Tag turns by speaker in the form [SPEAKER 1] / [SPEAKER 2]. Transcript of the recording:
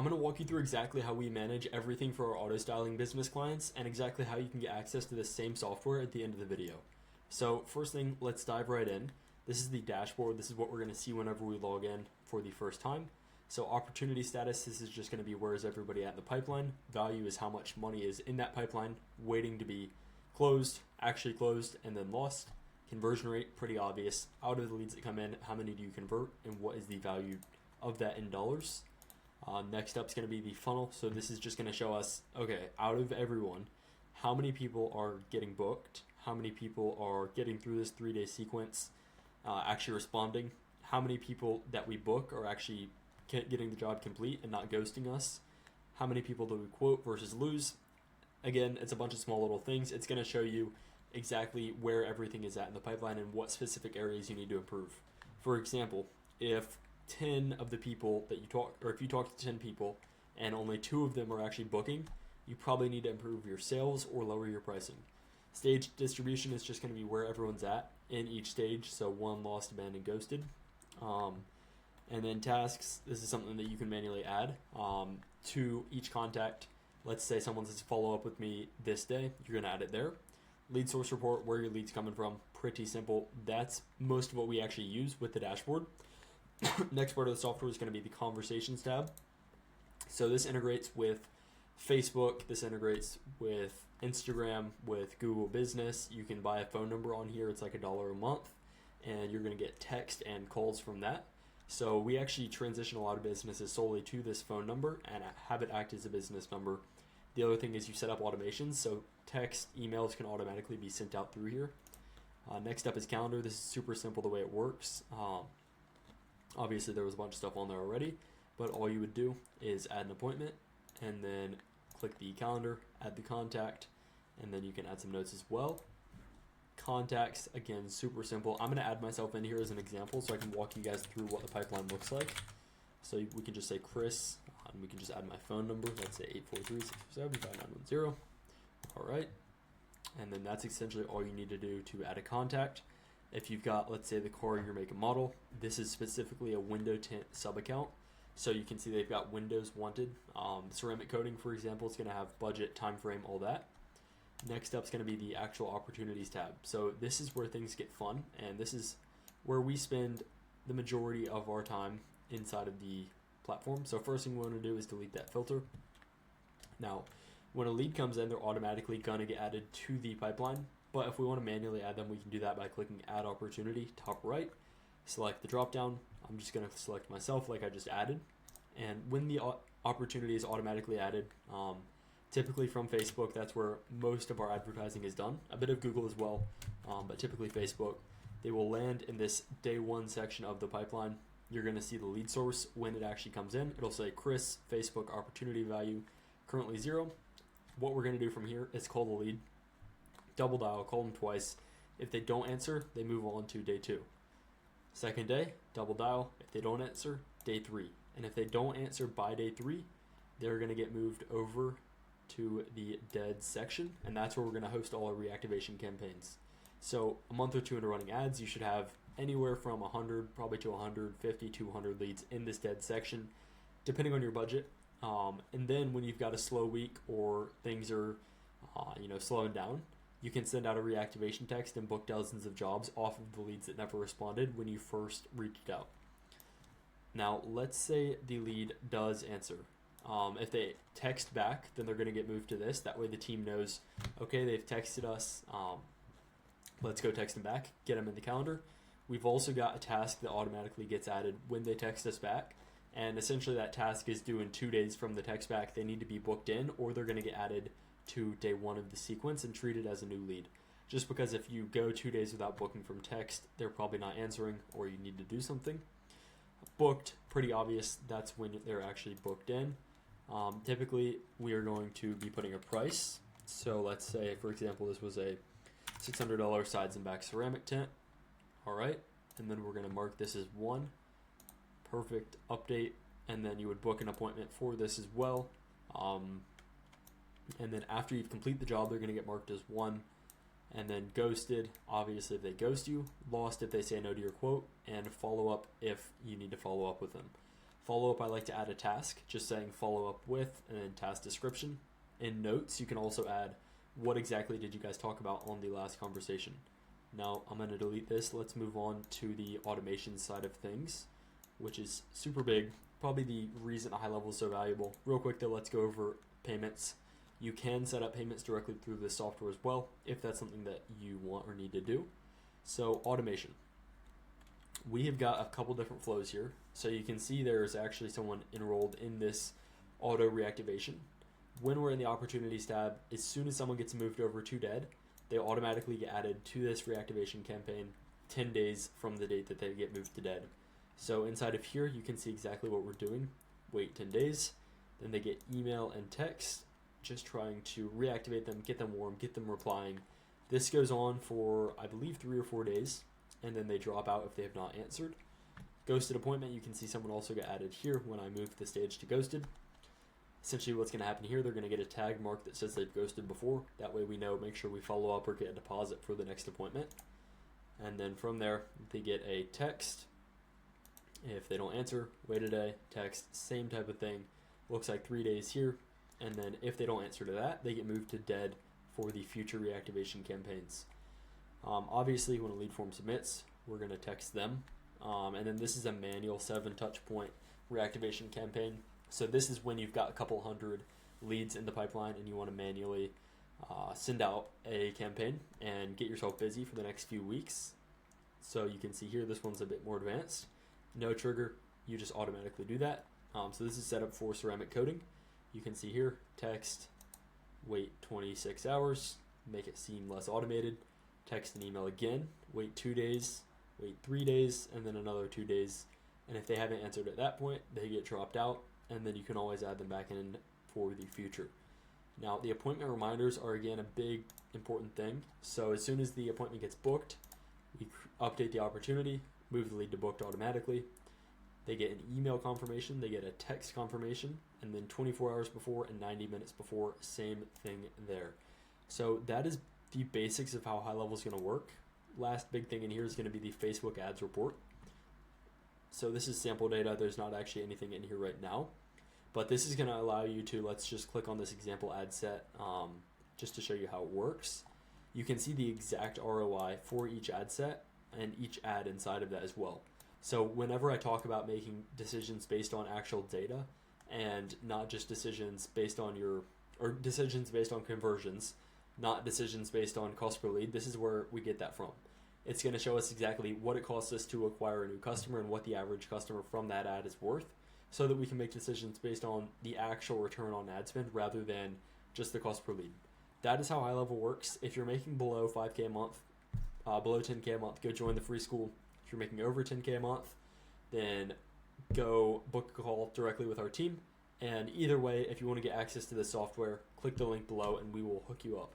[SPEAKER 1] I'm going to walk you through exactly how we manage everything for our auto styling business clients and exactly how you can get access to this same software at the end of the video. So first thing, let's dive right in. This is the dashboard. This is what we're going to see whenever we log in for the first time. So opportunity status, this is just going to be where is everybody at in the pipeline. Value is how much money is in that pipeline waiting to be closed, actually closed, and then lost. Conversion rate, pretty obvious. Out of the leads that come in, how many do you convert and what is the value of that in dollars? Next up is going to be the funnel. So this is just going to show us, okay, out of everyone, how many people are getting booked, how many people are getting through this 3-day sequence, actually responding, how many people that we book are actually getting the job complete and not ghosting us, how many people do we quote versus lose. Again, it's a bunch of small little things. It's going to show you exactly where everything is at in the pipeline and what specific areas you need to improve. For example, if 10 of the people that you talk, or if you talk to 10 people and only 2 of them are actually booking, you probably need to improve your sales or lower your pricing. Stage distribution is just going to be where everyone's at in each stage. So 1, lost, abandoned, ghosted. And then tasks, this is something that you can manually add to each contact. Let's say someone says follow up with me this day, you're going to add it there. Lead source report, where your lead's coming from, pretty simple. That's most of what we actually use with the dashboard. Next part of the software is going to be the conversations tab. So this integrates with Facebook, this integrates with Instagram, with Google Business. You can buy a phone number on here, it's like $1 a month, and you're going to get text and calls from that. So we actually transition a lot of businesses solely to this phone number and have it act as a business number. The other thing is you set up automations, so text, emails can automatically be sent out through here. Next up is calendar. This is super simple the way it works. Obviously there was a bunch of stuff on there already, but all you would do is add an appointment and then click the calendar, add the contact, and then you can add some notes as well. Contacts, again, super simple. I'm going to add myself in here as an example so I can walk you guys through what the pipeline looks like. So we can just say Chris, and we can just add my phone number. Let's say 843-647-5910. All right. And then that's essentially all you need to do to add a contact. If you've got, let's say, the car you're making model, this is specifically a window tint sub account. So you can see they've got windows wanted. Ceramic coating, for example, it's going to have budget, time frame, all that. Next up is going to be the actual opportunities tab. So this is where things get fun, and this is where we spend the majority of our time inside of the platform. So first thing we want to do is delete that filter. Now, when a lead comes in, they're automatically going to get added to the pipeline. But if we want to manually add them, we can do that by clicking Add Opportunity, top right. Select the drop down. I'm just going to select myself like I just added. And when the opportunity is automatically added, typically from Facebook, that's where most of our advertising is done. A bit of Google as well, but typically Facebook. They will land in this day 1 section of the pipeline. You're going to see the lead source when it actually comes in. It'll say Chris, Facebook opportunity value, currently 0. What we're going to do from here is call the lead, double dial, call them twice. If they don't answer, they move on to day 2. Second day, double dial. If they don't answer, day 3. And if they don't answer by day 3, they're going to get moved over to the dead section, and that's where we're going to host all our reactivation campaigns. So a month or 2 into running ads, you should have anywhere from 100 probably to 150 to 200 leads in this dead section, depending on your budget. And then when you've got a slow week or things are slowing down, you can send out a reactivation text and book dozens of jobs off of the leads that never responded when you first reached out. Now let's say the lead does answer. If they text back, then they're going to get moved to this. That way the team knows, okay, they've texted us. Let's go text them back, get them in the calendar. We've also got a task that automatically gets added when they text us back. And essentially that task is due in 2 days from the text back. They need to be booked in, or they're going to get added to day 1 of the sequence and treated as a new lead. Just because if you go 2 days without booking from text, they're probably not answering, or you need to do something. Booked, pretty obvious, that's when they're actually booked in. Typically, we are going to be putting a price. So let's say, for example, this was a $600 sides and back ceramic tint. All right, and then we're going to mark this as 1. Perfect, update, and then you would book an appointment for this as well. And then after you complete the job, they're going to get marked as 1. And then ghosted, obviously if they ghost you. Lost if they say no to your quote. And follow up if you need to follow up with them. Follow up, I like to add a task, just saying follow up with and then task description. In notes, you can also add what exactly did you guys talk about on the last conversation. Now I'm going to delete this. Let's move on to the automation side of things, which is super big. Probably the reason high level is so valuable. Real quick though, let's go over payments. You can set up payments directly through this software as well if that's something that you want or need to do. So automation. We have got a couple different flows here. So you can see there's actually someone enrolled in this auto reactivation. When we're in the opportunities tab, as soon as someone gets moved over to dead, they automatically get added to this reactivation campaign 10 days from the date that they get moved to dead. So inside of here, you can see exactly what we're doing. Wait 10 days, then they get email and text, just trying to reactivate them, get them warm, get them replying. This goes on for, I believe, 3 or 4 days, and then they drop out if they have not answered. Ghosted appointment, you can see someone also got added here when I moved the stage to ghosted. Essentially what's going to happen here, they're going to get a tag mark that says they've ghosted before. That way we know, make sure we follow up or get a deposit for the next appointment. And then from there, they get a text. If they don't answer, wait a day, text, same type of thing. Looks like 3 days here. And then if they don't answer to that, they get moved to dead for the future reactivation campaigns. Obviously, when a lead form submits, we're going to text them. And then this is a manual 7 touch point reactivation campaign. So this is when you've got a couple hundred leads in the pipeline and you want to manually send out a campaign and get yourself busy for the next few weeks. So you can see here, this one's a bit more advanced. No trigger, you just automatically do that. So this is set up for ceramic coating. You can see here, text, wait 26 hours, make it seem less automated. Text and email again, wait 2 days, wait 3 days, and then another 2 days. And if they haven't answered at that point, they get dropped out, and then you can always add them back in for the future. Now, the appointment reminders are, again, a big, important thing. So as soon as the appointment gets booked, we update the opportunity, move the lead to booked automatically. They get an email confirmation, they get a text confirmation, and then 24 hours before and 90 minutes before, same thing there. So that is the basics of how high level is going to work. Last big thing in here is going to be the Facebook ads report. So this is sample data. There's not actually anything in here right now, but this is going to allow you to, let's just click on this example ad set just to show you how it works. You can see the exact ROI for each ad set and each ad inside of that as well. So whenever I talk about making decisions based on actual data and not just decisions based on decisions based on conversions, not decisions based on cost per lead, this is where we get that from. It's going to show us exactly what it costs us to acquire a new customer and what the average customer from that ad is worth, so that we can make decisions based on the actual return on ad spend rather than just the cost per lead. That is how high level works. If you're making below 5K a month, below 10K a month, go join the free school. If you're making over 10K a month, then go book a call directly with our team. And either way, if you want to get access to the software, click the link below and we will hook you up.